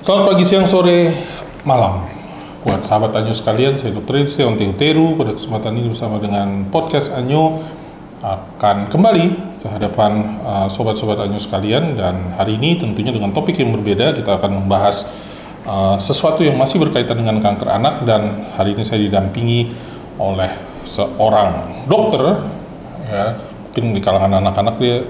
Selamat pagi, siang, sore, malam. Buat sahabat Anyo sekalian, saya Dr. Edsi Onti Uteru. Pada kesempatan ini bersama dengan podcast Anyo akan kembali ke hadapan sobat-sobat Anyo sekalian. Dan hari ini tentunya dengan topik yang berbeda, kita akan membahas sesuatu yang masih berkaitan dengan kanker anak. Dan hari ini saya didampingi oleh seorang dokter, ya, mungkin di kalangan anak-anak dia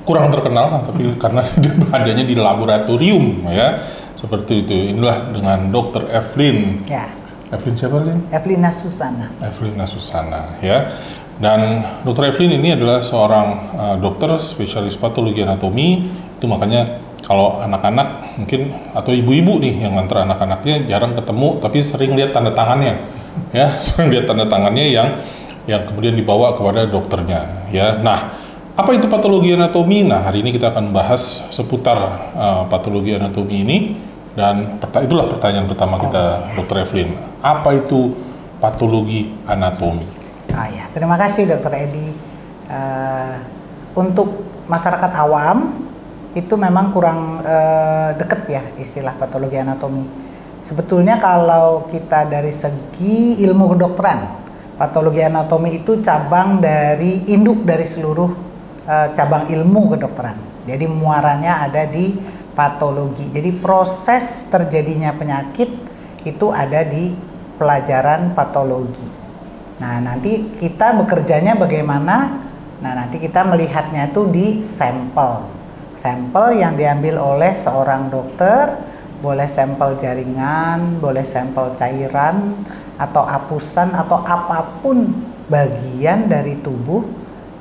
kurang terkenal, tapi karena dia adanya di laboratorium, ya. Seperti itu. Inilah dengan Dr. Evelyn. Ya. Evelyn siapa, Lin? Evelyn Susana. Evelyn Susana, ya. Dan Dr. Evelyn ini adalah seorang dokter spesialis patologi anatomi. Itu makanya kalau anak-anak mungkin atau ibu-ibu nih yang nganter anak-anaknya jarang ketemu, tapi sering lihat tanda tangannya, ya. Sering lihat tanda tangannya yang kemudian dibawa kepada dokternya, ya. Nah, apa itu patologi anatomi? Nah, hari ini kita akan bahas seputar patologi anatomi ini. Dan itulah pertanyaan pertama kita, Dr. Evelyn. Apa itu patologi anatomi? Ya, terima kasih Dr. Edi. Untuk masyarakat awam itu memang kurang deket ya istilah patologi anatomi. Sebetulnya kalau kita dari segi ilmu kedokteran, patologi anatomi itu cabang dari induk dari seluruh cabang ilmu kedokteran. Jadi muaranya ada di patologi. Jadi proses terjadinya penyakit itu ada di pelajaran patologi. Nah, nanti kita bekerjanya bagaimana? Nah, nanti kita melihatnya itu di sampel. Sampel yang diambil oleh seorang dokter, boleh sampel jaringan, boleh sampel cairan atau apusan atau apapun bagian dari tubuh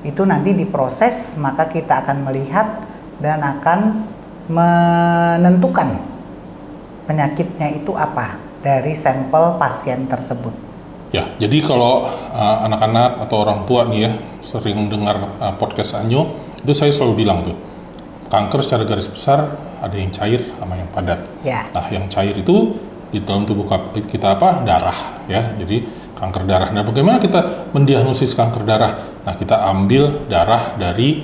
itu nanti diproses, maka kita akan melihat dan akan menentukan penyakitnya itu apa dari sampel pasien tersebut. Ya, jadi kalau anak-anak atau orang tua nih ya sering dengar podcast Anyo, itu saya selalu bilang tuh, kanker secara garis besar ada yang cair sama yang padat. Ya. Nah, yang cair itu di dalam tubuh kita apa? Darah, ya. Jadi kanker darah. Nah, bagaimana kita mendiagnosis kanker darah? Nah, kita ambil darah dari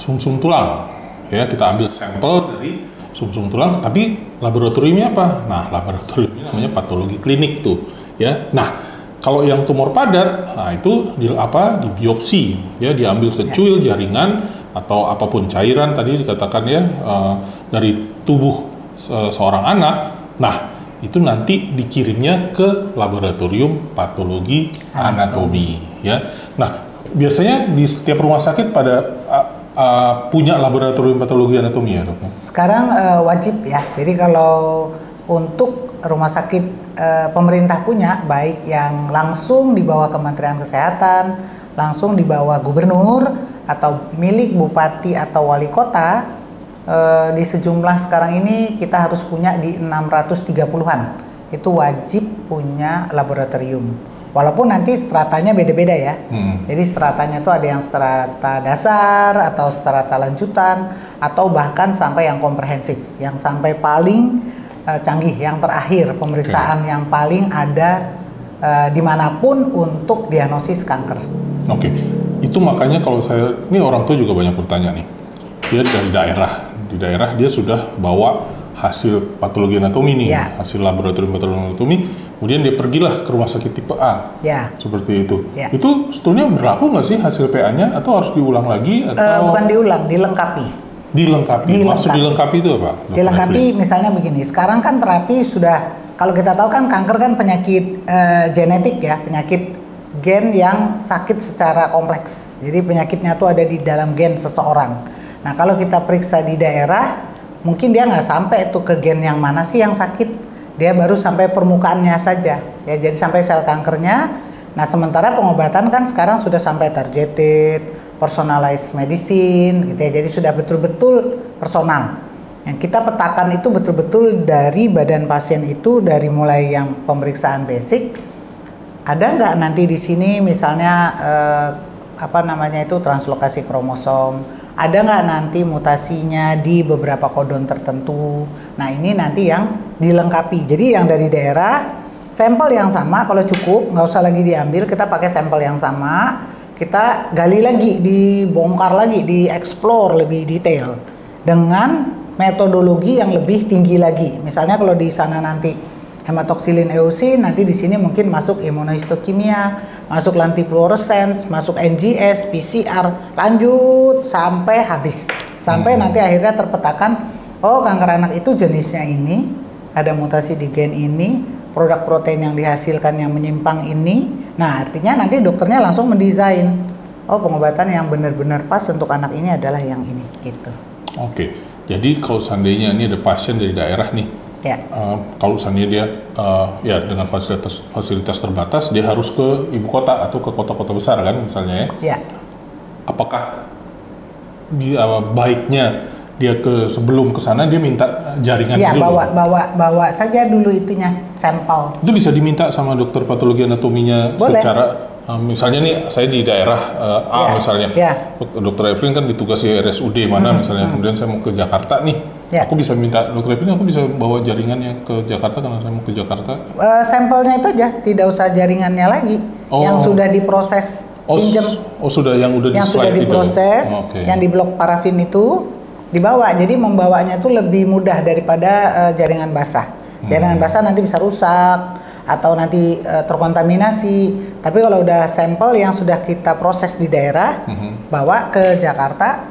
sumsum tulang. Ya, kita ambil sampel dari sumsum tulang, tapi laboratoriumnya apa? Nah, laboratoriumnya namanya patologi klinik tuh, ya. Nah, kalau yang tumor padat, nah itu di biopsi, ya, diambil secuil jaringan atau apapun cairan tadi dikatakan ya dari tubuh seorang anak. Nah, itu nanti dikirimnya ke laboratorium patologi anatomi, ya. Nah, biasanya di setiap rumah sakit pada punya laboratorium patologi anatomi ya, Dok? Sekarang wajib ya. Jadi kalau untuk rumah sakit pemerintah punya, baik yang langsung di bawah Kementerian Kesehatan, langsung di bawah gubernur atau milik bupati atau wali kota, di sejumlah sekarang ini kita harus punya di 630-an. Itu wajib punya laboratorium. Walaupun nanti stratanya beda-beda ya. Jadi stratanya tuh ada yang strata dasar atau strata lanjutan atau bahkan sampai yang komprehensif, yang sampai paling canggih, yang terakhir pemeriksaan yang paling ada dimanapun untuk diagnosis kanker. Oke. Itu makanya kalau ini orang tua juga banyak bertanya nih. Dia dari di daerah dia sudah bawa hasil patologi anatomi nih, ya. Hasil laboratorium patologi anatomi, kemudian dia pergilah ke rumah sakit tipe A, ya. Seperti itu. Ya. Itu sebetulnya berlaku nggak sih hasil PA-nya atau harus diulang lagi? Atau bukan diulang, dilengkapi. Maksud dilengkapi itu apa? Dilengkapi misalnya begini, sekarang kan terapi sudah, kalau kita tahu kan kanker kan penyakit genetik ya, penyakit gen yang sakit secara kompleks. Jadi penyakitnya tuh ada di dalam gen seseorang. Nah, kalau kita periksa di daerah, mungkin dia nggak sampai tuh ke gen yang mana sih yang sakit, dia baru sampai permukaannya saja, ya. Jadi sampai sel kankernya. Nah, sementara pengobatan kan sekarang sudah sampai targeted, personalized medicine, gitu ya. Jadi sudah betul-betul personal. Yang kita petakan itu betul-betul dari badan pasien itu, dari mulai yang pemeriksaan basic. Ada nggak nanti di sini misalnya translokasi kromosom? Ada nggak nanti mutasinya di beberapa kodon tertentu? Nah, ini nanti yang dilengkapi. Jadi yang dari daerah, sampel yang sama, kalau cukup, nggak usah lagi diambil, kita pakai sampel yang sama, kita gali lagi, dibongkar lagi, dieksplor lebih detail dengan metodologi yang lebih tinggi lagi. Misalnya kalau di sana nanti hematoksilin eosin, nanti di sini mungkin masuk imunohistokimia, masuk lantifluorescens, masuk NGS, PCR, lanjut sampai habis. Sampai nanti akhirnya terpetakan, oh kanker anak itu jenisnya ini, ada mutasi di gen ini, produk protein yang dihasilkan yang menyimpang ini. Nah, artinya nanti dokternya langsung mendesain, oh pengobatan yang benar-benar pas untuk anak ini adalah yang ini, gitu. Oke, jadi kalau seandainya ini ada pasien dari daerah nih, Ya. Kalau seandainya dia ya dengan fasilitas terbatas, dia harus ke ibu kota atau ke kota-kota besar kan misalnya ya. Ya. Apakah dia baiknya dia sebelum ke sana dia minta jaringan Ya, dulu? bawa saja dulu itunya, sampel. Itu bisa diminta sama dokter patologi anatominya. Boleh. Secara misalnya nih saya di daerah A misalnya, dokter Evelyn kan ditugasi RSUD mana misalnya, kemudian saya mau ke Jakarta nih, aku bisa minta dokter Evelyn, aku bisa bawa jaringannya ke Jakarta karena saya mau ke Jakarta. Sampelnya itu aja, tidak usah jaringannya lagi, yang sudah diproses, pinjem. Sudah yang udah yang sudah diproses, yang di blok parafin itu dibawa, jadi membawanya itu lebih mudah daripada jaringan basah. Jaringan basah nanti bisa rusak atau nanti terkontaminasi. Tapi kalau udah sampel yang sudah kita proses di daerah, bawa ke Jakarta,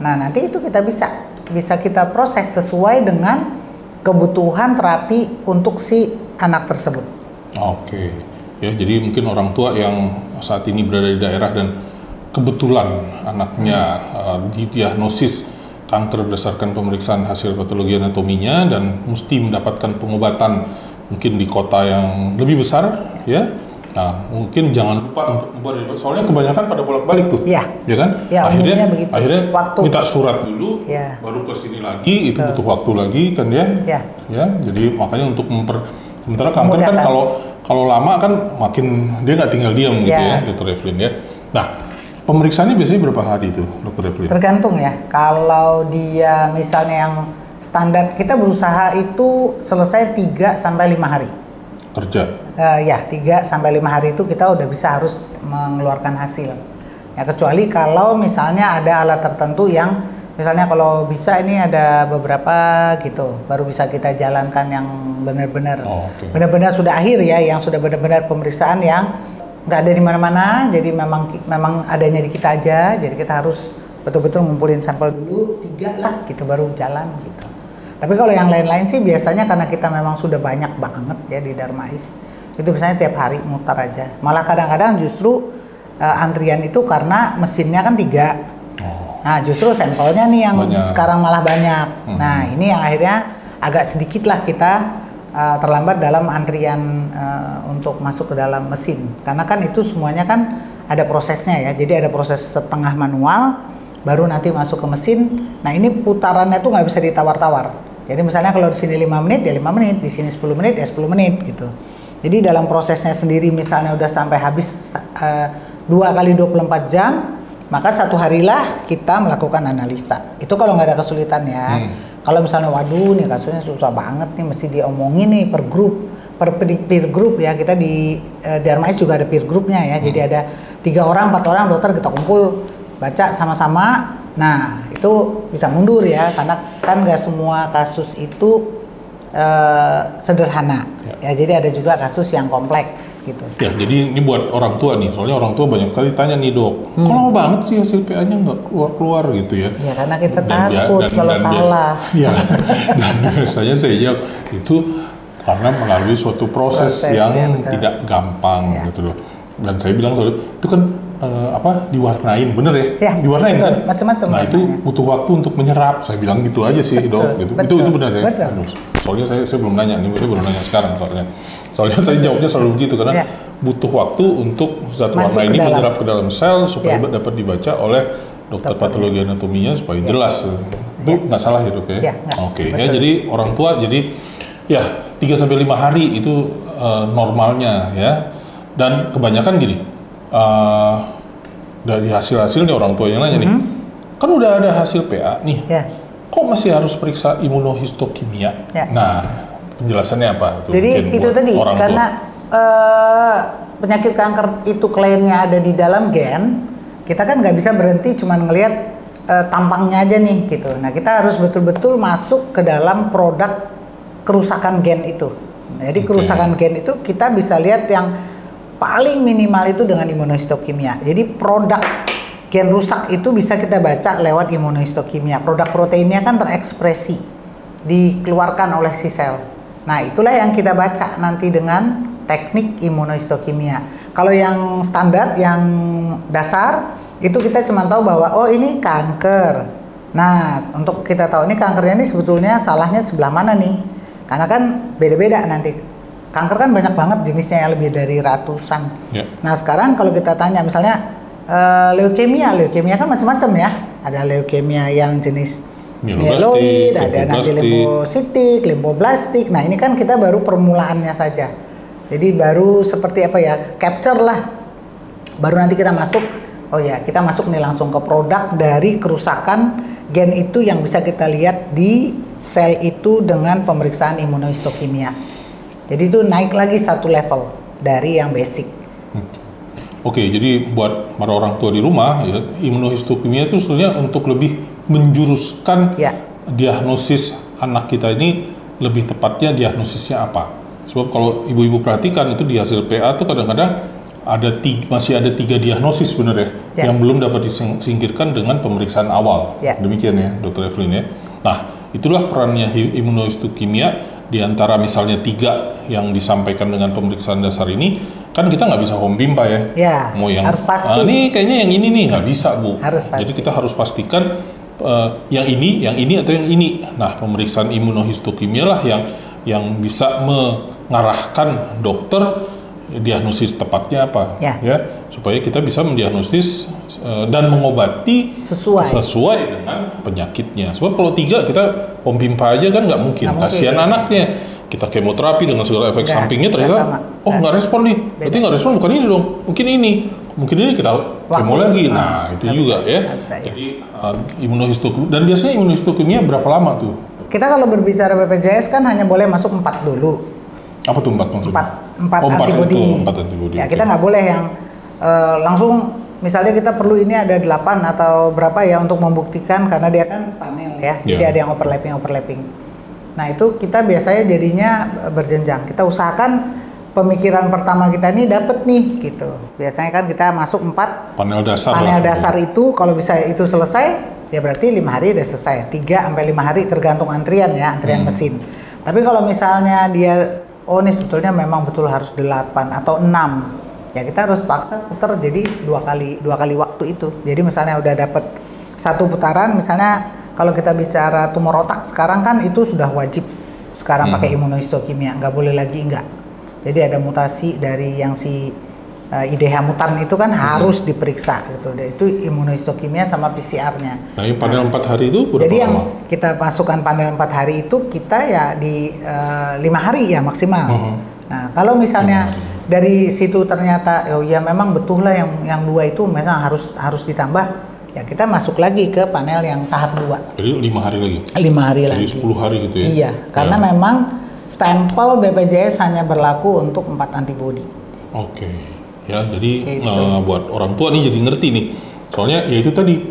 nah nanti itu kita bisa kita proses sesuai dengan kebutuhan terapi untuk si anak tersebut. Oke, ya jadi mungkin orang tua yang saat ini berada di daerah dan kebetulan anaknya didiagnosis kanker berdasarkan pemeriksaan hasil patologi anatominya dan mesti mendapatkan pengobatan mungkin di kota yang lebih besar, ya. Nah, mungkin jangan lupa untuk soalnya kebanyakan pada bolak-balik tuh, ya kan? Ya, akhirnya minta surat dulu, baru ke sini lagi, itu butuh waktu lagi kan ya? Ya, jadi makanya untuk sementara kanker kan kalau lama kan makin dia nggak tinggal diam gitu ya, Dr. Evelyn ya. Nah, pemeriksaannya biasanya berapa hari itu, Dr. Evelyn? Tergantung ya. Kalau dia misalnya yang standar, kita berusaha itu selesai 3 sampai 5 hari. Kerja? Ya, 3 sampai 5 hari itu kita udah bisa harus mengeluarkan hasil. Ya, kecuali kalau misalnya ada alat tertentu yang, misalnya kalau bisa ini ada beberapa gitu, baru bisa kita jalankan yang benar-benar benar-benar sudah akhir ya, yang sudah benar-benar pemeriksaan yang nggak ada di mana-mana, jadi memang adanya di kita aja, jadi kita harus betul-betul ngumpulin sampel dulu 3 lah gitu baru jalan gitu. Tapi kalau yang lain-lain sih biasanya karena kita memang sudah banyak banget ya di Darmais, itu biasanya tiap hari mutar aja. Malah kadang-kadang justru antrian itu karena mesinnya kan 3. Nah justru sampelnya nih yang sekarang malah banyak. Nah ini yang akhirnya agak sedikit lah kita terlambat dalam antrian untuk masuk ke dalam mesin, karena kan itu semuanya kan ada prosesnya ya, jadi ada proses setengah manual baru nanti masuk ke mesin. Nah ini putarannya tuh nggak bisa ditawar-tawar, jadi misalnya kalau di sini 5 menit ya 5 menit, di sini 10 menit ya 10 menit gitu. Jadi dalam prosesnya sendiri misalnya udah sampai habis 2 kali 24 jam, maka 1 harilah kita melakukan analisa. Itu kalau nggak ada kesulitan ya. Kalau misalnya waduh nih kasusnya susah banget nih, mesti diomongin nih per grup, per peer group ya. Kita di Darmais juga ada peer groupnya ya. Jadi ada 3 orang, 4 orang dokter kita kumpul baca sama-sama. Nah itu bisa mundur ya, karena kan nggak semua kasus itu sederhana ya, jadi ada juga kasus yang kompleks gitu. Ya, jadi ini buat orang tua nih, soalnya orang tua banyak kali tanya nih dok, kok lama banget sih hasil PA-nya nggak keluar gitu ya? Ya karena kita takut kalau salah. Ya, dan biasanya saya jawab itu karena melalui suatu proses yang ya, tidak gampang gitu loh. Dan saya bilang itu kan diwarnain, bener ya? Ya diwarnain kan? Macam-macam. Nah itu butuh waktu untuk menyerap. Saya bilang gitu aja sih dok. Gitu. Itu benar ya? Soalnya saya belum nanya nih, saya belum nanya sekarang soalnya saya jawabnya selalu begitu karena butuh waktu untuk zat warna ini menyerap ke dalam sel supaya dapat dibaca oleh dokter patologi anatominya supaya jelas. Itu nggak salah ya dok ya? Oke, ya jadi orang tua jadi ya 3-5 hari itu normalnya ya. Dan kebanyakan gini, dari hasil-hasilnya orang tua yang nanya nih, kan udah ada hasil PA nih, kok masih harus periksa imunohistokimia? Nah, penjelasannya apa? Jadi itu tadi, karena penyakit kanker itu klaimnya ada di dalam gen, kita kan nggak bisa berhenti cuma ngelihat tampangnya aja nih gitu. Nah kita harus betul-betul masuk ke dalam produk kerusakan gen itu. Jadi kerusakan gen itu kita bisa lihat yang paling minimal itu dengan imunohistokimia. Jadi produk gen rusak itu bisa kita baca lewat imunohistokimia. Produk proteinnya kan terekspresi, dikeluarkan oleh si sel. Nah itulah yang kita baca nanti dengan teknik imunohistokimia. Kalau yang standar, yang dasar, itu kita cuma tahu bahwa oh ini kanker. Nah untuk kita tahu ini kankernya ini sebetulnya salahnya sebelah mana nih? Karena kan beda-beda nanti. Kanker kan banyak banget jenisnya, yang lebih dari ratusan. Ya. Nah sekarang kalau kita tanya misalnya leukemia kan macam-macam ya. Ada leukemia yang jenis mieloid, ada nanti limfositik, limfoblastik. Nah ini kan kita baru permulaannya saja. Jadi baru seperti apa ya, capture lah. Baru nanti kita masuk, oh ya kita masuk nih langsung ke produk dari kerusakan gen itu yang bisa kita lihat di sel itu dengan pemeriksaan imunohistokimia. Jadi itu naik lagi satu level dari yang basic. Oke, jadi buat para orang tua di rumah, ya, imunohistokimia itu sebenarnya untuk lebih menjuruskan diagnosis anak kita ini, lebih tepatnya diagnosisnya apa. Sebab kalau ibu-ibu perhatikan itu di hasil PA itu kadang-kadang masih ada 3 diagnosis sebenarnya yang belum dapat disingkirkan dengan pemeriksaan awal. Demikian ya, Dr. Evelyn ya. Nah, itulah perannya imunohistokimia di antara misalnya 3 yang disampaikan dengan pemeriksaan dasar ini, kan kita nggak bisa home bimpa ya. Mau yang harus pasti. Ini kayaknya yang ini nih nggak bisa Bu. Jadi kita harus pastikan yang ini atau yang ini. Nah, pemeriksaan imunohistokimia lah yang bisa mengarahkan dokter diagnosis tepatnya apa, ya, supaya kita bisa mendiagnosis dan mengobati sesuai dengan penyakitnya. Sebab kalau 3 kita pembimpa aja kan nggak mungkin, kasihan anaknya. Kita kemoterapi dengan segala efek sampingnya ternyata, nggak respon nih, berarti nggak respon bukan ini dong, mungkin ini kita kemo lagi. Nah itu juga ya. Jadi imunohistokimia, dan biasanya imunohistokimia berapa lama tuh? Kita kalau berbicara BPJS kan hanya boleh masuk 4 dulu. Apa tuh 4 maksudnya? 4 antibody. 4 antibody. Ya, kita nggak boleh yang langsung misalnya kita perlu ini ada 8 atau berapa ya untuk membuktikan, karena dia kan panel ya. Jadi ada yang overlapping. Nah, itu kita biasanya jadinya berjenjang. Kita usahakan pemikiran pertama kita ini dapat nih gitu. Biasanya kan kita masuk 4 panel dasar. Panel dasar itu kalau bisa itu selesai, ya berarti 5 hari udah selesai. 3 sampai 5 hari tergantung antrian ya, antrian mesin. Tapi kalau misalnya dia ini sebetulnya memang betul harus 8 atau 6, ya kita harus paksa putar jadi 2 kali waktu itu. Jadi misalnya udah dapat 1 putaran, misalnya kalau kita bicara tumor otak sekarang kan itu sudah wajib sekarang pakai imunohistokimia, nggak boleh lagi enggak. Jadi ada mutasi dari yang si IDH mutan itu kan harus diperiksa gitu. Itu imunohistokimia sama PCR-nya. Nah, ini panel 4 hari itu berapa jadi lama? Yang kita masukkan panel 4 hari itu kita ya di 5 hari ya maksimal. Nah, kalau misalnya dari situ ternyata ya memang betul lah yang 2 itu memang harus ditambah, ya kita masuk lagi ke panel yang tahap 2. Jadi 5 hari lagi? 5 hari lagi. Jadi 10 hari gitu ya? Iya, karena memang stempel BPJS hanya berlaku untuk 4 antibody. Oke. Ya, jadi buat orang tua nih jadi ngerti nih. Soalnya ya itu tadi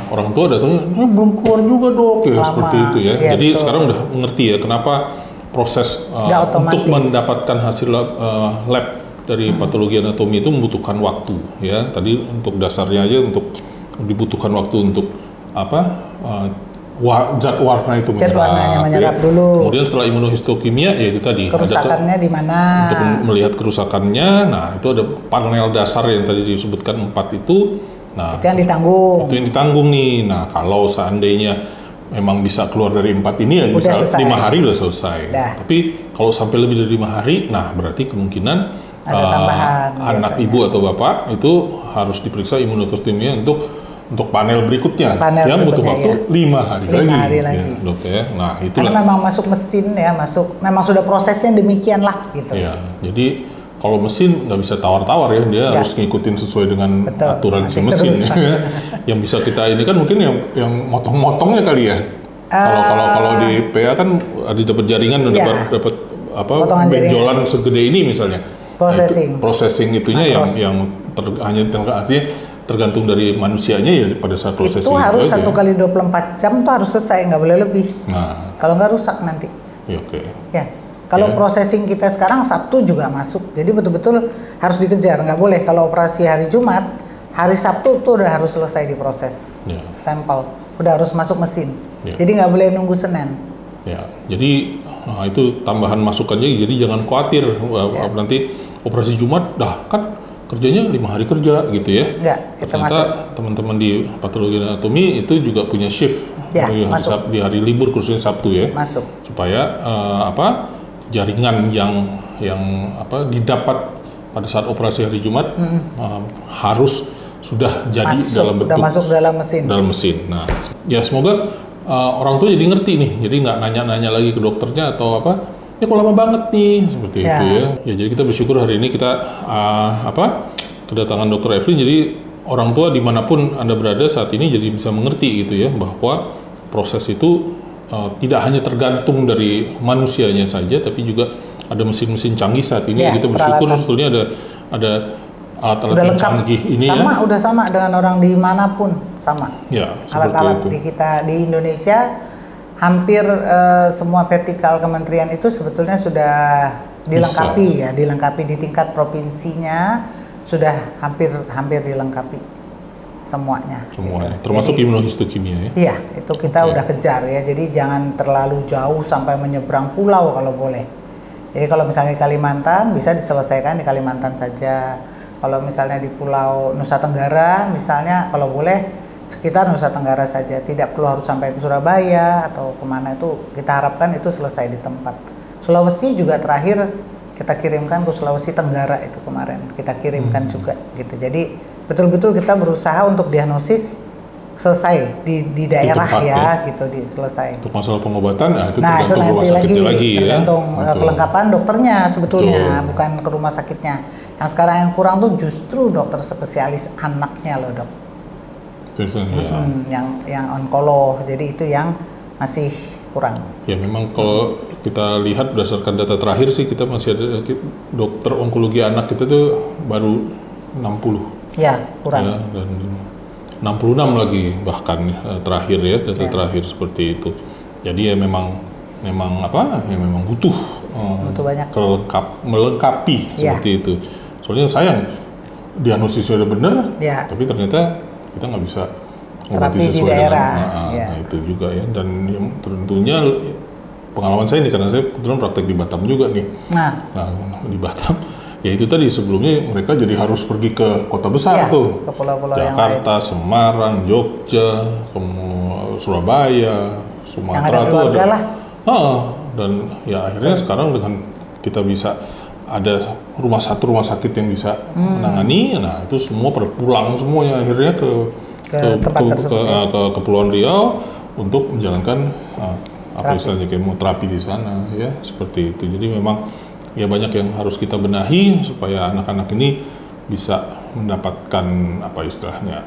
orang tua datangnya belum keluar juga dok ya. Lama. Seperti itu ya. Jadi betul. Sekarang udah mengerti ya kenapa proses untuk mendapatkan hasil lab dari patologi anatomi itu membutuhkan waktu ya. Tadi untuk dasarnya aja untuk dibutuhkan waktu untuk zat warna itu menyerap dulu. Kemudian setelah imunohistokimia ya itu tadi kerusakannya di mana untuk melihat kerusakannya. Nah itu ada panel dasar yang tadi disebutkan 4 itu. Nah itu yang ditanggung. Itu yang ditanggung nih. Nah kalau seandainya memang bisa keluar dari 4 ini ya bisa 5 hari udah selesai. Tapi kalau sampai lebih dari 5 hari, nah berarti kemungkinan ada tambahan, anak ibu atau bapak itu harus diperiksa imunohistokimia untuk panel berikutnya yang butuh waktu 5 hari lagi. Ya, dok ya. Nah, itulah. Karena memang masuk mesin ya, memang sudah prosesnya demikian lah gitu. Ya, jadi kalau mesin nggak bisa tawar-tawar ya, dia harus ngikutin sesuai dengan aturan si mesin. Ya. Yang bisa kita ini kan mungkin yang motong-motongnya kali ya. Kalau di PA kan ada dapat jaringan dan dapat benjolan segede ini misalnya. Processing itunya yang artinya tergantung dari manusianya ya pada saat prosesing itu harus aja. 1 kali 24 jam tuh harus selesai, nggak boleh lebih. Nah, Kalau nggak rusak nanti. ya, oke. Ya. Kalau processing kita sekarang Sabtu juga masuk. Jadi betul-betul harus dikejar, nggak boleh. Kalau operasi hari Jumat, hari Sabtu tuh udah harus selesai diproses. Ya. Sampel udah harus masuk mesin. Ya. Jadi nggak boleh nunggu Senin. Ya, jadi itu tambahan masukannya. Jadi jangan khawatir nanti operasi Jumat, dah kan kerjanya 5 hari kerja gitu ya. Enggak, kita Ternyata masuk. teman-teman di patologi anatomi itu juga punya shift Ya, di hari libur khususnya Sabtu ya. Masuk. Supaya jaringan yang didapat pada saat operasi hari Jumat harus sudah jadi dalam bentuk udah masuk dalam mesin. Nah, ya semoga orang tua jadi ngerti nih, jadi nggak nanya-nanya lagi ke dokternya atau apa. Ya kok lama banget nih seperti itu ya. Ya jadi kita bersyukur hari ini kita kedatangan Dr. Evelyn. Jadi orang tua dimanapun Anda berada saat ini jadi bisa mengerti gitu ya bahwa proses itu tidak hanya tergantung dari manusianya saja, tapi juga ada mesin-mesin canggih saat ini. Ya, Kita bersyukur sebetulnya ada alat-alat yang canggih ini udah sama dengan orang dimanapun sama. Ya, alat-alat di kita di Indonesia hampir semua vertikal kementerian itu sebetulnya sudah dilengkapi ya, dilengkapi di tingkat provinsinya sudah hampir dilengkapi semuanya. Termasuk imunohistokimia ya. Iya, itu kita udah kejar ya. Jadi jangan terlalu jauh sampai menyeberang pulau kalau boleh. Jadi kalau misalnya di Kalimantan bisa diselesaikan di Kalimantan saja. Kalau misalnya di Pulau Nusa Tenggara misalnya kalau boleh sekitar Nusa Tenggara saja, tidak perlu harus sampai ke Surabaya atau kemana, itu kita harapkan itu selesai di tempat. Sulawesi juga terakhir kita kirimkan ke Sulawesi Tenggara itu kemarin, kita kirimkan juga gitu. Jadi betul-betul kita berusaha untuk diagnosis selesai di daerah ya gitu, selesai. Untuk masalah pengobatan, itu itu tergantung rumah sakitnya lagi ya. Tergantung kelengkapan dokternya sebetulnya, bukan ke rumah sakitnya. Yang sekarang yang kurang tuh justru dokter spesialis anaknya loh dok. Yang onkolog, jadi itu yang masih kurang. Ya memang kalau kita lihat berdasarkan data terakhir sih kita masih ada dokter onkologi anak kita tuh baru 60. Ya kurang. Ya, dan 66 lagi bahkan terakhir ya data terakhir seperti itu. Jadi ya memang butuh banyak melengkapi seperti itu. Soalnya sayang diagnosisnya udah bener, tapi ternyata kita nggak bisa terapi di daerah. Nah, itu juga ya. Dan tentunya pengalaman saya ini karena saya kebetulan praktek di Batam juga nih. Nah di Batam ya itu tadi sebelumnya mereka jadi harus pergi ke kota besar tuh, ke pulau-pulau Jakarta, Semarang, Jogja, Surabaya, Sumatera tuh ada. Dan ya akhirnya sekarang dengan kita bisa ada rumah sakit yang bisa menangani, nah itu semua pada pulang semuanya akhirnya ke Kepulauan Riau untuk menjalankan istilahnya kemoterapi di sana ya, seperti itu. Jadi memang ya banyak yang harus kita benahi supaya anak-anak ini bisa mendapatkan istilahnya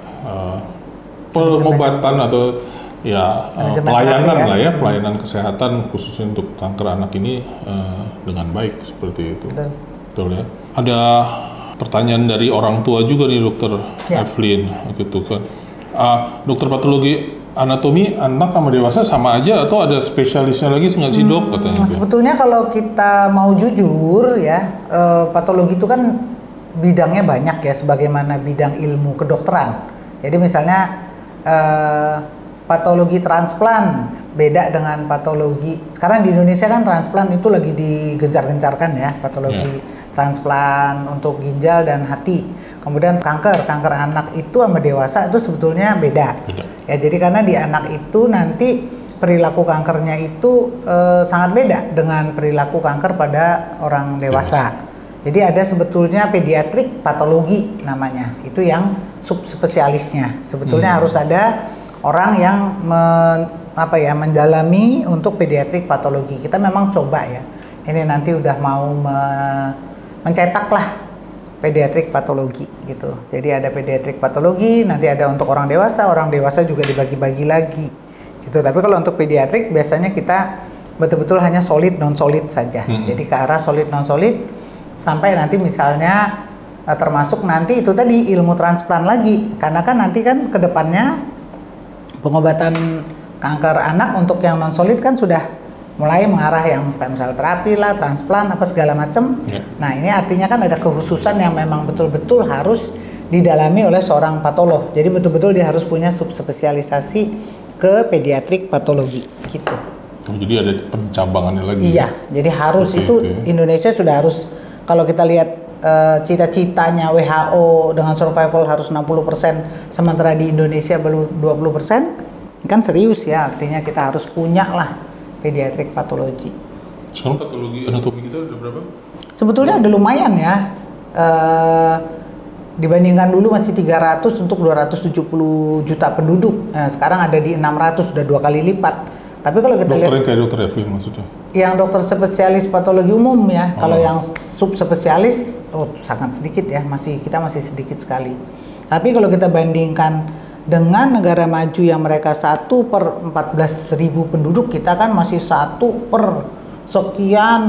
pengobatan atau pelayanan pelayanan kesehatan khususnya untuk kanker anak ini dengan baik seperti itu. Betul ya. Ada pertanyaan dari orang tua juga nih Dokter Evelyn gitu kan. Dokter patologi anatomi anak sama dewasa sama aja atau ada spesialisnya lagi nggak sih dok katanya? Sebetulnya kalau kita mau jujur ya, patologi itu kan bidangnya banyak ya, sebagaimana bidang ilmu kedokteran. Jadi misalnya patologi transplan beda dengan patologi. Sekarang di Indonesia kan transplan itu lagi digencar-gencarkan ya, patologi transplan untuk ginjal dan hati. Kemudian kanker anak itu sama dewasa itu sebetulnya beda. Ya jadi karena di anak itu nanti perilaku kankernya itu sangat beda dengan perilaku kanker pada orang dewasa. Jadi ada sebetulnya pediatrik patologi namanya. Itu yang subspesialisnya. Sebetulnya harus ada orang yang mendalami untuk pediatrik patologi. Kita memang coba ya. Ini nanti udah mau mencetak lah pediatrik patologi gitu. Jadi ada pediatrik patologi, nanti ada untuk orang dewasa juga dibagi-bagi lagi gitu. Tapi kalau untuk pediatrik biasanya kita betul-betul hanya solid non solid saja. Jadi ke arah solid non solid sampai nanti misalnya termasuk nanti itu tadi ilmu transplant lagi, karena kan nanti kan kedepannya pengobatan kanker anak untuk yang non solid kan sudah mulai mengarah yang stem cell terapi lah, transplant apa segala macam. Nah ini artinya kan ada kekhususan yang memang betul-betul harus didalami oleh seorang patolog. Jadi betul-betul dia harus punya subspesialisasi ke pediatrik patologi gitu. Oh, jadi ada pencabangannya lagi. Iya, jadi harus Indonesia sudah harus, kalau kita lihat cita-citanya WHO dengan survival harus 60%, sementara di Indonesia belum 20%, kan serius ya, artinya kita harus punya lah pediatrik patologi. Sekarang patologi anatomi kita udah berapa? Sebetulnya udah lumayan ya, dibandingkan dulu masih 300 untuk 270 juta penduduk, nah, sekarang ada di 600, udah 2 kali lipat. Tapi kalau kita lihat dokter kayak dokter Evi maksudnya? Yang dokter spesialis patologi umum ya, kalau yang subspesialis sangat sedikit ya, kita masih sedikit sekali. Tapi kalau kita bandingkan dengan negara maju yang mereka 1 per 14.000 penduduk, kita kan masih 1 per sekian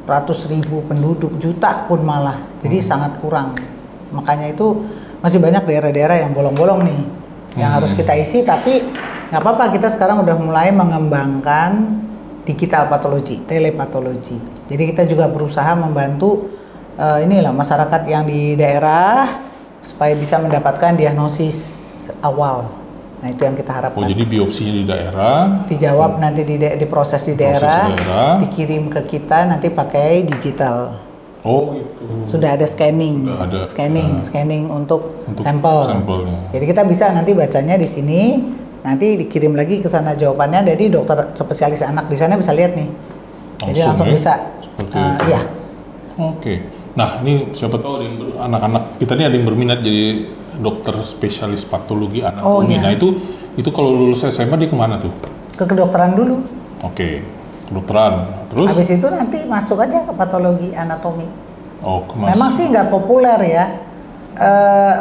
ratus ribu penduduk, juta pun malah. Jadi sangat kurang. Makanya itu masih banyak daerah-daerah yang bolong-bolong nih, yang harus kita isi. Tapi nggak apa-apa, kita sekarang udah mulai mengembangkan digital patologi, telepatologi. Jadi kita juga berusaha membantu masyarakat yang di daerah supaya bisa mendapatkan diagnosis awal. Nah itu yang kita harapkan. Oh jadi biopsinya di daerah, dijawab nanti diproses di daerah, dikirim ke kita nanti pakai digital. Oh gitu. Sudah ada scanning, scanning untuk sampelnya. Jadi kita bisa nanti bacanya di sini, nanti dikirim lagi ke sana jawabannya. Jadi dokter spesialis anak di sana bisa lihat nih. Jadi langsung bisa. Iya. Oke. Nah ini siapa tahu ada yang anak-anak kita nih ada yang berminat jadi dokter spesialis patologi anatomi. Nah itu kalau lulus SMA dia kemana tuh? Ke kedokteran dulu. Oke, kedokteran. Terus? Habis itu nanti masuk aja ke patologi anatomi. Oh, memang sih nggak populer ya.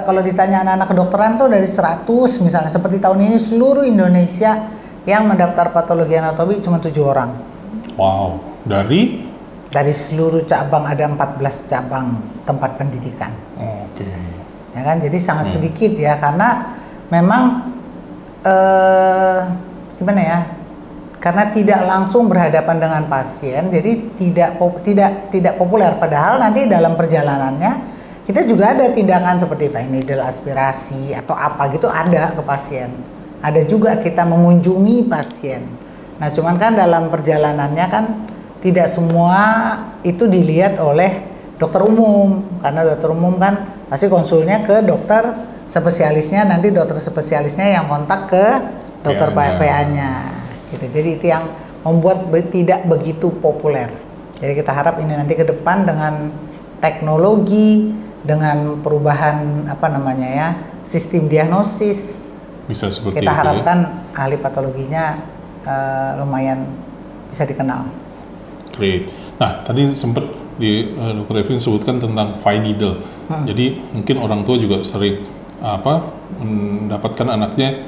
Kalau ditanya anak-anak kedokteran tuh dari 100 misalnya, seperti tahun ini seluruh Indonesia yang mendaftar patologi anatomi cuma 7 orang. Wow, dari seluruh cabang ada 14 cabang tempat pendidikan. Oke. Ya kan, jadi sangat sedikit ya, karena memang gimana ya? Karena tidak langsung berhadapan dengan pasien, jadi tidak populer. Padahal nanti dalam perjalanannya kita juga ada tindakan seperti fine needle aspirasi atau apa gitu ada ke pasien. Ada juga kita mengunjungi pasien. Nah, cuman kan dalam perjalanannya kan tidak semua itu dilihat oleh dokter umum, karena dokter umum kan pasti konsulnya ke dokter spesialisnya, nanti dokter spesialisnya yang kontak ke dokter PA-nya. Gitu. Jadi itu yang membuat tidak begitu populer. Jadi kita harap ini nanti ke depan dengan teknologi, dengan perubahan sistem diagnosis, bisa seperti kita itu, harapkan ahli patologinya lumayan bisa dikenal. Great. Nah, tadi sempat di Dr. Evin sebutkan tentang fine needle. Jadi mungkin orang tua juga sering mendapatkan anaknya,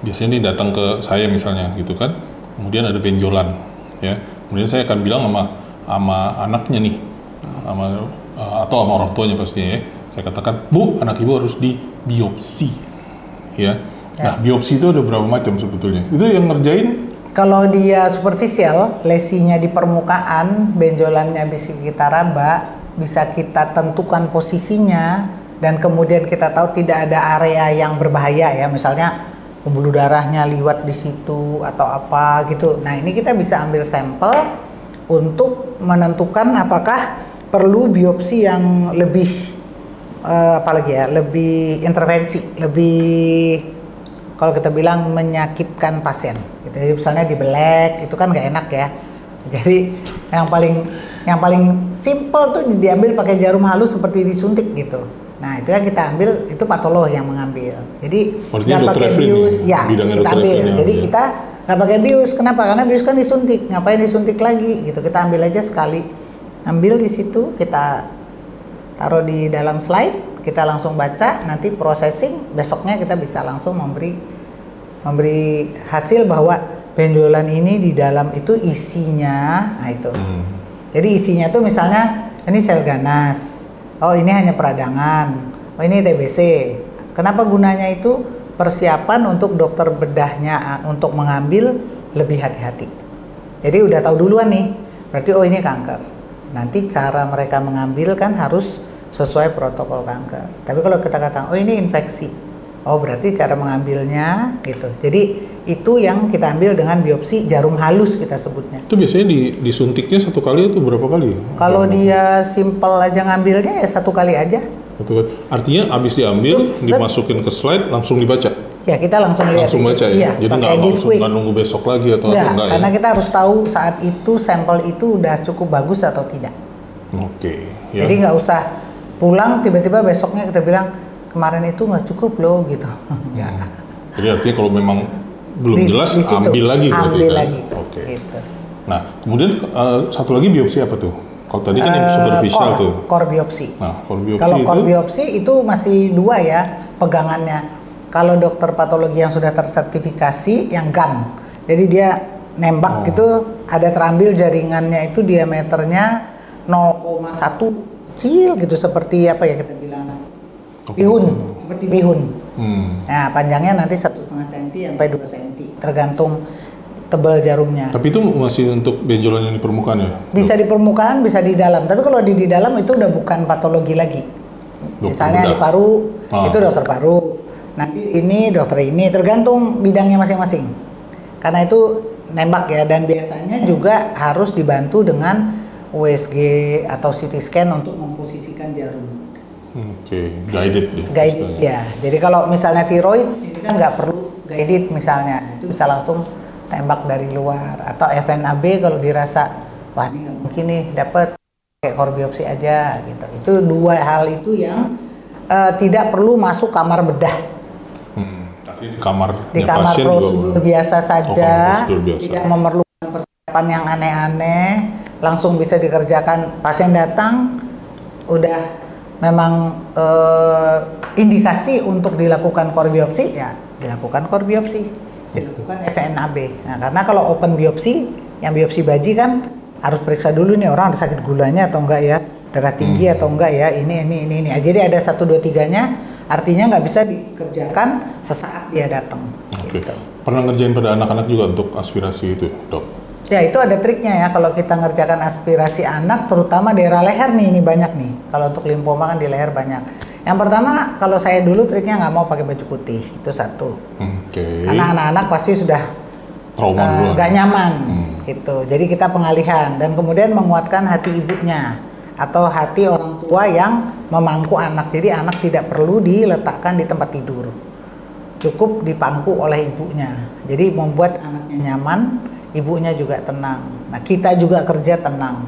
biasanya ini datang ke saya misalnya gitu kan, kemudian ada benjolan, ya. Kemudian saya akan bilang sama anaknya nih, atau sama orang tuanya pastinya ya. Saya katakan, Bu, anak ibu harus di biopsi, ya. Nah, biopsi itu ada berapa macam sebetulnya? Itu yang ngerjain? Kalau dia superficial, lesinya di permukaan, benjolannya bisa kita raba, bisa kita tentukan posisinya, dan kemudian kita tahu tidak ada area yang berbahaya ya, misalnya pembuluh darahnya liwat di situ atau apa gitu. Nah ini kita bisa ambil sampel untuk menentukan apakah perlu biopsi yang lebih lebih intervensi, lebih kalau kita bilang menyakitkan pasien. Jadi misalnya dibelek itu kan nggak enak ya. Jadi yang paling simple tuh diambil pakai jarum halus seperti disuntik gitu. Nah itu yang kita ambil, itu patolog yang mengambil. Jadi nggak pakai bius, ya kita ambil. Jadi kita nggak pakai bius. Kenapa? Karena bius kan disuntik. Ngapain disuntik lagi? Gitu. Kita ambil aja sekali. Ambil di situ, kita taruh di dalam slide, kita langsung baca. Nanti processing, besoknya kita bisa langsung memberi hasil bahwa benjolan ini di dalam itu isinya, nah itu. Jadi isinya tuh misalnya ini sel ganas. Oh ini hanya peradangan, oh ini TBC. Kenapa gunanya itu? Persiapan untuk dokter bedahnya untuk mengambil lebih hati-hati. Jadi udah tahu duluan nih, berarti oh ini kanker. Nanti cara mereka mengambil kan harus sesuai protokol kanker. Tapi kalau kita katakan oh ini infeksi, oh berarti cara mengambilnya gitu. Jadi itu yang kita ambil dengan biopsi jarum halus kita sebutnya. Itu biasanya disuntiknya satu kali atau berapa kali? Kalau dia simple aja ngambilnya ya satu kali aja. Artinya habis diambil, dimasukin ke slide, langsung dibaca? Ya kita langsung lihat. Langsung baca ya? Iya, jadi nggak nunggu besok lagi atau enggak ya? Karena kita harus tahu saat itu sampel itu udah cukup bagus atau tidak. Oke. Ya. Jadi nggak usah pulang tiba-tiba besoknya kita bilang kemarin itu nggak cukup loh gitu. Ya. Jadi artinya kalau memang belum jelas ambil lagi berarti ambil kan? lagi. Oke. Gitu. Nah kemudian satu lagi biopsi apa tuh? Kalau tadi kan yang superficial tuh. Core biopsi. Nah, core biopsi kalau itu? Core biopsi itu masih dua ya pegangannya. Kalau dokter patologi yang sudah tersertifikasi yang GAN. Jadi dia nembak itu ada terambil jaringannya itu diameternya 0,1 kecil gitu seperti apa ya kita bilang bihun, seperti bihun. Nah, panjangnya nanti 1,5 cm sampai 2 cm tergantung tebal jarumnya. Tapi itu masih untuk benjolan yang di permukaan ya? Bisa di permukaan, bisa di dalam. Tapi kalau di dalam itu udah bukan patologi lagi. Misalnya di paru, itu dokter paru. Nanti ini dokter ini, tergantung bidangnya masing-masing. Karena itu nembak ya, dan biasanya juga harus dibantu dengan USG atau CT scan untuk memposisikan jarum. Oke, guided ya? Guided ya. Jadi kalau misalnya tiroid, ini kan nggak perlu guided misalnya. Itu bisa langsung tembak dari luar, atau FNAB kalau dirasa wah ini nggak mungkin nih dapat kayak core biopsi aja gitu. Itu dua hal itu yang tidak perlu masuk kamar bedah. Tapi di kamar prosedur biasa saja, tidak memerlukan persiapan yang aneh-aneh, langsung bisa dikerjakan. Pasien datang udah memang indikasi untuk dilakukan core biopsi ya dilakukan core biopsi. Dilakukan FNAB. Nah, karena kalau open biopsi, yang biopsi baji kan harus periksa dulu nih orang ada sakit gulanya atau enggak ya, darah tinggi atau enggak ya, ini. Jadi ada 1, 2, 3-nya, artinya nggak bisa dikerjakan sesaat dia datang. Oke. Gitu. Pernah ngerjain pada anak-anak juga untuk aspirasi itu, dok? Ya itu ada triknya ya, kalau kita ngerjakan aspirasi anak, terutama daerah leher nih, ini banyak nih. Kalau untuk limfoma kan di leher banyak. Yang pertama, kalau saya dulu triknya nggak mau pakai baju putih, itu satu. Karena anak-anak pasti sudah trauma nggak nyaman, gitu. Jadi kita pengalihan dan kemudian menguatkan hati ibunya atau hati orang tua yang memangku anak. Jadi anak tidak perlu diletakkan di tempat tidur, cukup dipangku oleh ibunya. Jadi membuat anaknya nyaman, ibunya juga tenang. Nah kita juga kerja tenang.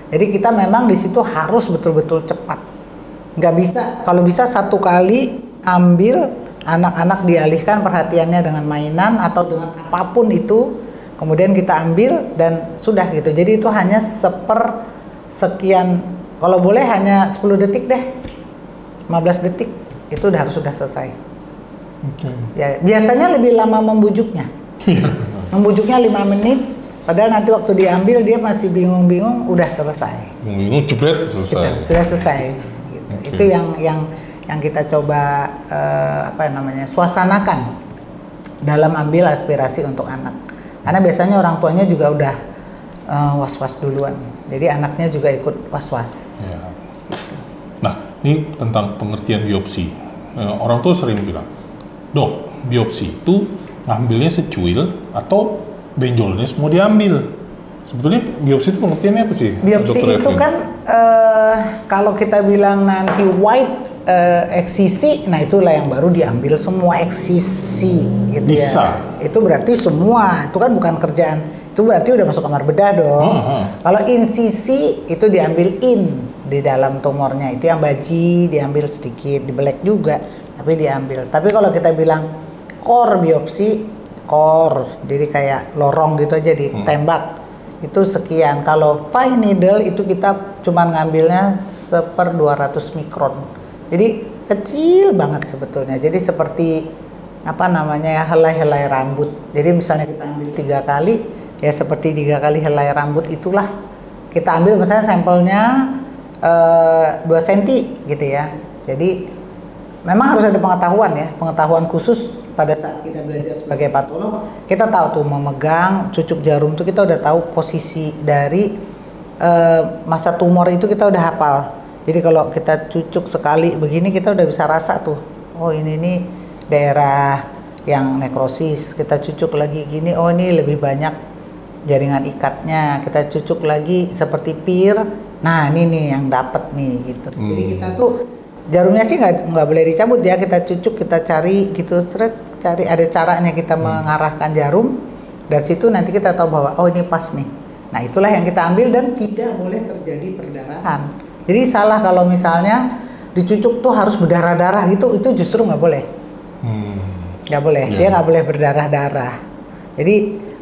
Jadi kita memang di situ harus betul-betul cepat. Nggak bisa, kalau bisa satu kali ambil anak-anak dialihkan perhatiannya dengan mainan atau dengan apapun itu, kemudian kita ambil dan sudah gitu. Jadi itu hanya sekian, kalau boleh hanya 10 detik deh, 15 detik itu sudah selesai. Ya biasanya lebih lama membujuknya. Membujuknya 5 menit, padahal nanti waktu diambil dia masih bingung-bingung, udah selesai. Bingung jebret selesai. Sudah selesai. Itu yang kita coba suasanakan dalam ambil aspirasi untuk anak. Karena biasanya orang tuanya juga udah was-was duluan. Jadi anaknya juga ikut was-was. Ya. Nah, ini tentang pengertian biopsi. Orang tua sering bilang, dok, biopsi itu ngambilnya secuil atau benjolnya semua diambil. Sebetulnya biopsi itu pengertiannya apa sih? Biopsi itu kan kalau kita bilang nanti white eksisi, nah itulah yang baru diambil semua eksisi gitu bisa. Ya. Itu berarti semua, itu kan bukan kerjaan, itu berarti udah masuk kamar bedah dong. Kalau insisi itu diambil di dalam tumornya, itu yang baji diambil sedikit, dibelek juga, tapi diambil. Tapi kalau kita bilang core biopsi, core, jadi kayak lorong gitu aja ditembak. Itu sekian. Kalau fine needle itu kita cuma ngambilnya 1/200 mikron. Jadi kecil banget sebetulnya. Jadi seperti helai-helai rambut. Jadi misalnya kita ambil 3 kali, ya seperti 3 kali helai rambut itulah. Kita ambil misalnya sampelnya 2 cm gitu ya. Jadi memang harus ada pengetahuan ya, pengetahuan khusus pada saat kita belajar sebagai patolog. Kita tahu tuh memegang cucuk jarum tuh kita udah tahu posisi dari masa tumor itu kita udah hafal. Jadi kalau kita cucuk sekali begini kita udah bisa rasa tuh, oh ini nih daerah yang nekrosis. Kita cucuk lagi gini, oh ini lebih banyak jaringan ikatnya. Kita cucuk lagi seperti pir, nah ini nih yang dapat nih gitu. Jadi kita tuh jarumnya sih nggak boleh dicabut ya, kita cucuk, kita cari gitu, cari ada caranya kita mengarahkan jarum. Dari situ nanti kita tahu bahwa oh ini pas nih. Nah itulah yang kita ambil dan tidak boleh terjadi perdarahan. Jadi salah kalau misalnya dicucuk tuh harus berdarah-darah gitu, itu justru nggak boleh. Nggak boleh, dia nggak boleh berdarah-darah. Jadi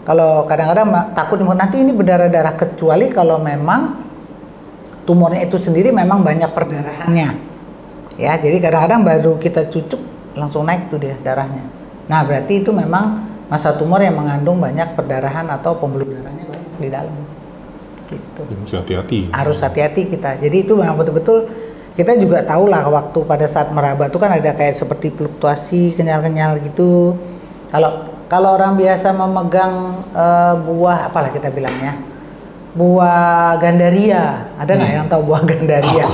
kalau kadang-kadang takut nanti ini berdarah-darah, kecuali kalau memang tumornya itu sendiri memang banyak perdarahannya. Ya, jadi kadang-kadang baru kita cucuk langsung naik tuh dia darahnya. Nah berarti itu memang masa tumor yang mengandung banyak perdarahan atau pembuluh darahnya banyak di dalam. Gitu. Harus hati-hati. Harus hati-hati kita. Jadi itu memang betul-betul kita juga tahu lah waktu pada saat meraba itu kan ada kayak seperti fluktuasi kenyal-kenyal gitu. Kalau orang biasa memegang buah apalah kita bilangnya, buah gandaria, ada nggak yang tahu buah gandaria?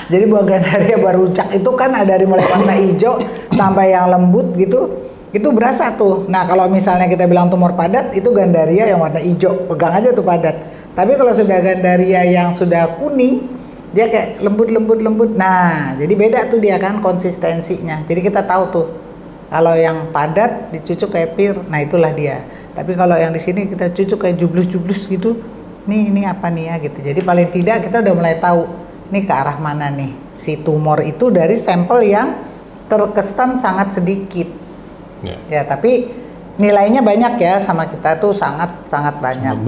Jadi buah gandaria barucak itu kan ada dari mulai warna hijau sampai yang lembut gitu. Itu berasa tuh. Nah kalau misalnya kita bilang tumor padat itu gandaria yang warna hijau, pegang aja tuh padat. Tapi kalau sudah gandaria yang sudah kuning, dia kayak lembut. Nah jadi beda tuh dia kan konsistensinya. Jadi kita tahu tuh kalau yang padat dicucuk kayak pir, nah itulah dia. Tapi kalau yang di sini kita cucuk kayak jublus gitu, ini apa nih ya gitu. Jadi paling tidak kita udah mulai tahu ini ke arah mana nih si tumor itu dari sampel yang terkesan sangat sedikit. Ya tapi nilainya banyak ya sama kita tuh sangat banyak.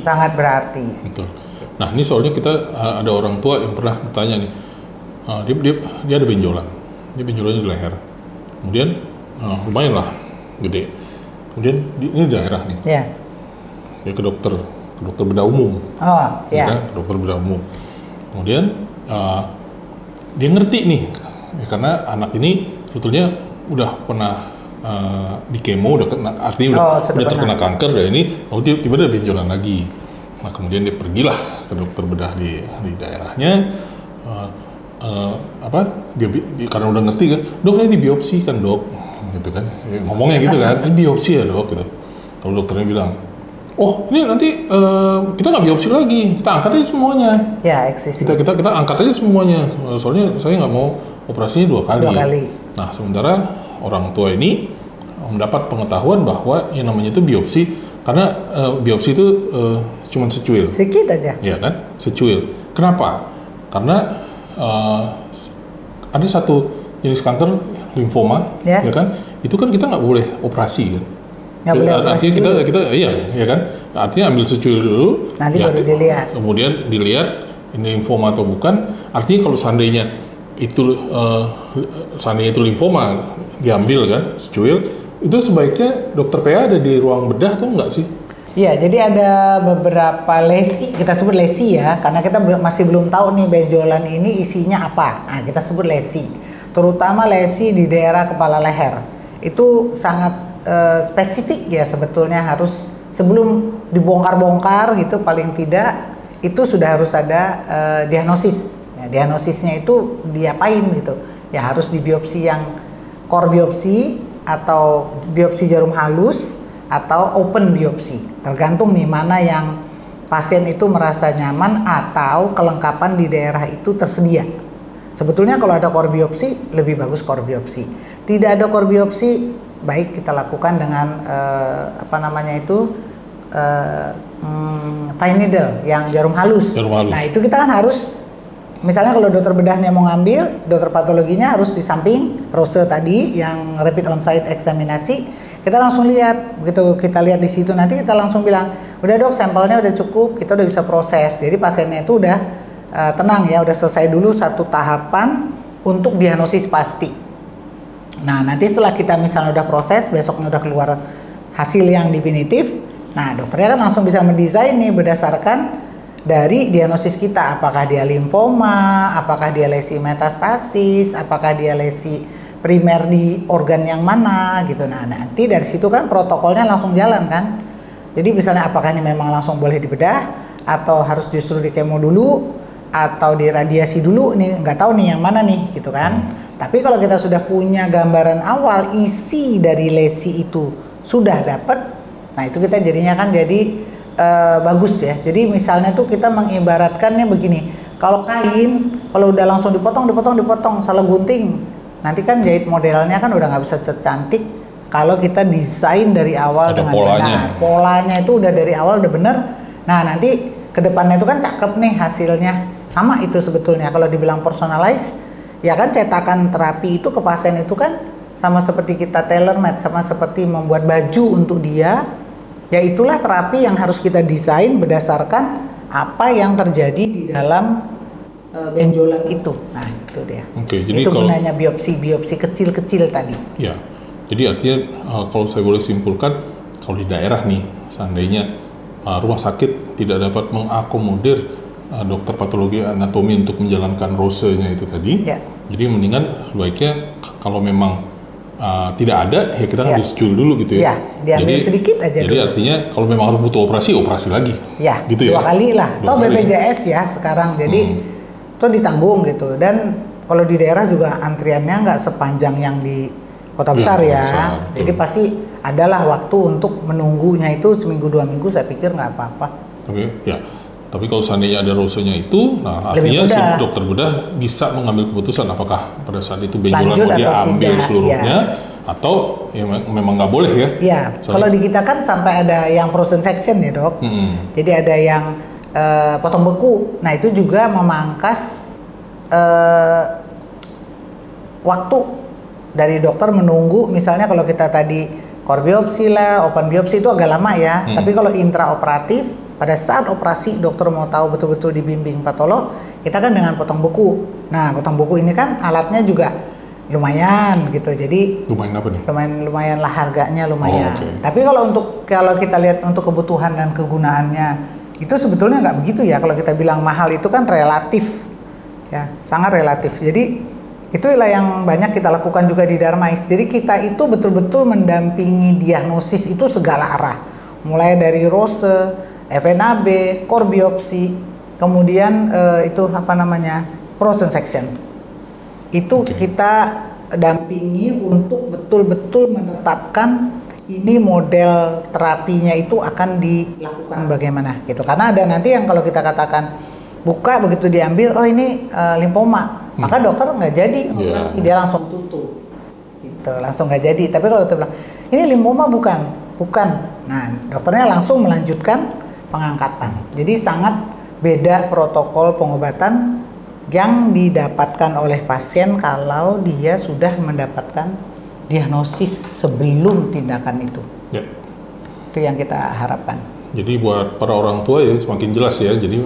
Sangat berarti. Betul. Nah ini soalnya kita ada orang tua yang pernah bertanya nih, dia ada benjolan, dia benjolannya di leher, kemudian lumayan lah gede, kemudian ini daerah nih, dia ke dokter bedah umum, ke dokter bedah umum, kemudian dia ngerti nih, ya, karena anak ini sebetulnya udah pernah di kemo, artinya udah terkena kanker, dan ini tiba-tiba ada benjolan lagi. Nah kemudian dia pergilah ke dokter bedah di daerahnya, dia karena udah ngerti kan, dok ini dibiopsi kan dok, gitu kan, ngomongnya gitu kan, ini biopsi ya dok, gitu. Kalau dokternya bilang, oh ini nanti kita nggak biopsi lagi, kita angkat aja semuanya. Ya eksisi. Kita angkat aja semuanya, soalnya saya nggak mau operasinya 2 kali. Nah sementara orang tua ini mendapat pengetahuan bahwa yang namanya itu biopsi, karena biopsi itu cuma secuil. Sedikit aja. Iya kan, secuil. Kenapa? Karena ada satu jenis kanker limfoma, ya kan? Itu kan kita nggak boleh operasi kan? Nggak boleh operasi. Artinya kita iya kan? Artinya ambil secuil dulu. Nanti baru dilihat. Kemudian dilihat ini limfoma atau bukan. Artinya kalau seandainya itu limfoma diambil kan, secuil, itu sebaiknya dokter PA ada di ruang bedah atau enggak sih? Iya, jadi ada beberapa lesi, kita sebut lesi ya, karena kita masih belum tahu nih benjolan ini isinya apa. Nah, kita sebut lesi, terutama lesi di daerah kepala leher. Itu sangat spesifik ya sebetulnya, harus sebelum dibongkar-bongkar gitu paling tidak itu sudah harus ada diagnosis. Ya, diagnosisnya itu diapain gitu? Ya harus dibiopsi yang core biopsi atau biopsi jarum halus atau open biopsi, tergantung nih mana yang pasien itu merasa nyaman atau kelengkapan di daerah itu tersedia. Sebetulnya kalau ada core biopsi lebih bagus core biopsi. Tidak ada core biopsi, baik kita lakukan dengan fine needle yang jarum halus. Nah itu kita kan harus, misalnya kalau dokter bedahnya mau ngambil, dokter patologinya harus di samping Rose tadi yang rapid on-site eksaminasi. Kita langsung lihat, begitu kita lihat di situ nanti kita langsung bilang, udah dok sampelnya udah cukup, kita udah bisa proses. Jadi pasiennya itu udah tenang ya, udah selesai dulu satu tahapan untuk diagnosis pasti. Nah nanti setelah kita misalnya udah proses, besoknya udah keluar hasil yang definitif, nah dokternya kan langsung bisa mendesain nih berdasarkan dari diagnosis kita, apakah dia limfoma, apakah dia lesi metastasis, apakah dia lesi primer di organ yang mana gitu. Nah, nanti dari situ kan protokolnya langsung jalan kan. Jadi misalnya apakah ini memang langsung boleh dibedah atau harus justru di kemo dulu atau di radiasi dulu, nih nggak tahu nih yang mana nih gitu kan. Tapi kalau kita sudah punya gambaran awal isi dari lesi itu sudah dapat, nah itu kita jadinya kan jadi bagus ya. Jadi misalnya tuh kita mengibaratkannya begini, kalau kain kalau udah langsung dipotong salah gunting, nanti kan jahit modelnya kan udah nggak bisa secantik kalau kita desain dari awal ada dengan polanya. benar. Polanya itu udah dari awal udah bener. Nah nanti kedepannya itu kan cakep nih hasilnya. Sama itu sebetulnya kalau dibilang personalize, ya kan cetakan terapi itu ke pasien itu kan sama seperti kita tailor made, sama seperti membuat baju untuk dia. Ya itulah terapi yang harus kita desain berdasarkan apa yang terjadi di dalam benjolan itu. Nah itu dia. Oke, jadi itu kalau gunanya biopsi kecil-kecil tadi. ya, jadi artinya kalau saya boleh simpulkan, kalau di daerah nih seandainya rumah sakit tidak dapat mengakomodir dokter patologi anatomi untuk menjalankan rosenya itu tadi, Ya. jadi mendingan sebaiknya kalau memang tidak ada, ya kita Ya. ngambil schedule dulu gitu ya. Ya, diambil sedikit aja Jadi dulu. artinya kalau memang harus butuh operasi lagi. Ya, gitu ya. 2 kali lah. Dua Toh kali. BPJS ya sekarang, jadi itu ditanggung gitu. Dan kalau di daerah juga antriannya nggak sepanjang yang di kota Ya, besar kota ya. besar, Jadi betul. pasti adalah waktu untuk menunggunya itu seminggu 2 minggu, saya pikir nggak apa-apa. Oke, ya. Tapi kalau seandainya ada rosenya itu, nah Lebih artinya si mudah. dokter bedah bisa mengambil keputusan apakah pada saat itu benjolan Lanjut mau dia atau ambil tidak, seluruhnya atau ya memang nggak boleh ya. Ya, kalau di kita kan sampai ada yang frozen section ya dok. Jadi ada yang potong beku. Nah itu juga memangkas waktu dari dokter menunggu. Misalnya kalau kita tadi core biopsi lah, open biopsi itu agak lama ya. Tapi kalau intraoperatif, pada saat operasi dokter mau tahu betul-betul dibimbing patolog, kita kan dengan potong buku. Nah potong buku ini kan alatnya juga lumayan gitu. Jadi Lumayan apa nih? lumayan lah harganya lumayan. Oke. Tapi kalau kita lihat untuk kebutuhan dan kegunaannya itu sebetulnya nggak begitu ya. Kalau kita bilang mahal itu kan relatif, ya sangat relatif. Jadi itulah yang banyak kita lakukan juga di Darmais. Jadi kita itu betul-betul mendampingi diagnosis itu segala arah, mulai dari rose, FNAB, core biopsi, kemudian itu apa namanya frozen section. Itu kita dampingi untuk betul-betul menetapkan ini model terapinya itu akan dilakukan bagaimana gitu. Karena ada nanti yang kalau kita katakan buka begitu diambil, oh ini limfoma, maka dokter nggak jadi operasi, dia langsung tutup, gitu, langsung nggak jadi. Tapi kalau dokter bilang ini limfoma bukan, nah dokternya langsung melanjutkan pengangkatan. Jadi sangat beda protokol pengobatan yang didapatkan oleh pasien kalau dia sudah mendapatkan diagnosis sebelum tindakan itu. Ya. Itu yang kita harapkan. Jadi buat para orang tua ya semakin jelas ya. Jadi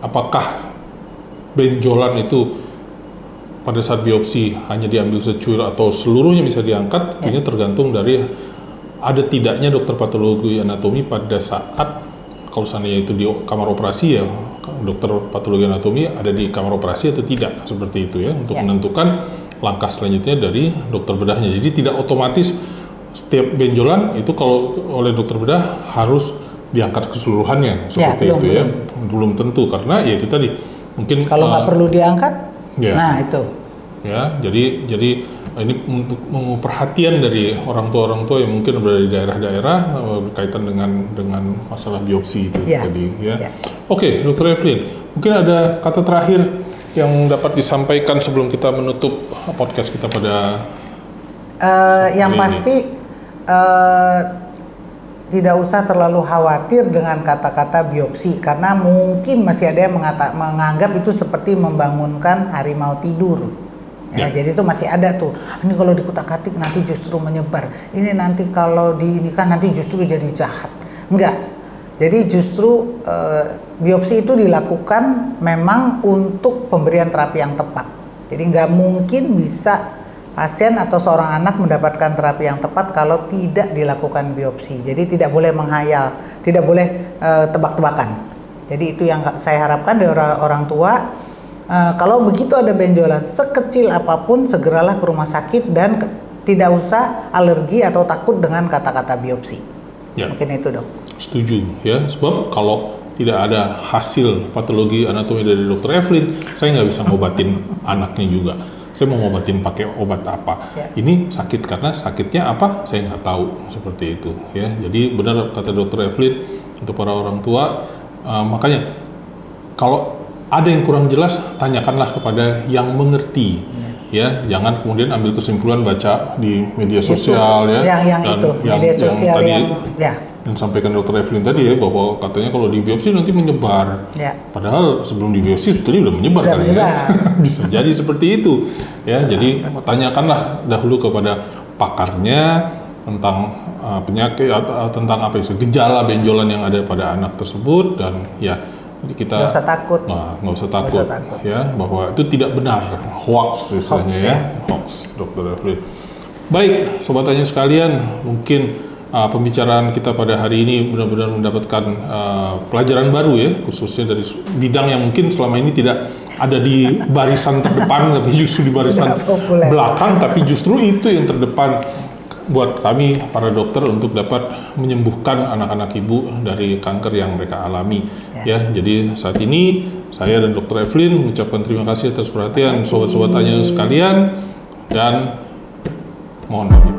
apakah benjolan itu pada saat biopsi hanya diambil secuil atau seluruhnya bisa diangkat, ini tergantung dari ada tidaknya dokter patologi anatomi pada saat, kalau seandainya itu di kamar operasi ya, dokter patologi anatomi ada di kamar operasi atau tidak, seperti itu ya, untuk menentukan langkah selanjutnya dari dokter bedahnya. Jadi tidak otomatis setiap benjolan itu kalau oleh dokter bedah harus diangkat keseluruhannya, seperti itu ya. Belum tentu, karena ya itu tadi mungkin kalau nggak perlu diangkat, nah itu. Ya, jadi ini untuk perhatian dari orang tua yang mungkin berada di daerah-daerah berkaitan dengan masalah biopsi itu tadi ya. Oke, Dr. Evelyn, mungkin ada kata terakhir yang dapat disampaikan sebelum kita menutup podcast kita pada yang pasti tidak usah terlalu khawatir dengan kata-kata biopsi, karena mungkin masih ada yang menganggap itu seperti membangunkan harimau tidur. Ya, jadi itu masih ada tuh. Ini kalau dikutak-katik nanti justru menyebar. Ini nanti kalau ini kan nanti justru jadi jahat. Enggak. Jadi justru biopsi itu dilakukan memang untuk pemberian terapi yang tepat. Jadi nggak mungkin bisa pasien atau seorang anak mendapatkan terapi yang tepat kalau tidak dilakukan biopsi. Jadi tidak boleh menghayal, tidak boleh tebak-tebakan. Jadi itu yang saya harapkan dari orang tua. Kalau begitu ada benjolan sekecil apapun, segeralah ke rumah sakit dan tidak usah alergi atau takut dengan kata-kata biopsi. Ya. Mungkin itu, Dok. Setuju ya, sebab kalau tidak ada hasil patologi anatomi dari Dr. Evelyn, saya nggak bisa ngobatin anaknya juga. Saya mau ngobatin pakai obat apa? Ya. Ini sakit karena sakitnya apa? Saya nggak tahu, seperti itu ya. Jadi benar kata Dr. Evelyn, untuk para orang tua, makanya kalau ada yang kurang jelas, tanyakanlah kepada yang mengerti. Ya, jangan kemudian ambil kesimpulan baca di media sosial itu, ya. Yang media sosial yang sampaikan Dr. Evelyn tadi ya, bahwa katanya kalau di biopsi nanti menyebar. Ya. Padahal sebelum di biopsi sebetulnya udah menyebar kali ya. Bisa jadi seperti itu. Ya, jadi tanyakanlah dahulu kepada pakarnya tentang penyakit atau tentang apa itu gejala benjolan yang ada pada anak tersebut, dan ya kita nggak usah takut. Nggak usah takut ya, bahwa itu tidak benar, hoax istilahnya ya. Hoax, Dr. Evelyn. Baik, sobat tanya sekalian, mungkin pembicaraan kita pada hari ini benar-benar mendapatkan pelajaran baru ya, khususnya dari bidang yang mungkin selama ini tidak ada di barisan terdepan, tapi justru di barisan belakang, tapi justru itu yang terdepan buat kami para dokter untuk dapat menyembuhkan anak-anak ibu dari kanker yang mereka alami ya. Jadi saat ini saya dan Dr. Evelyn mengucapkan terima kasih atas perhatian sobat-sobat tanya sekalian, dan mohon maaf.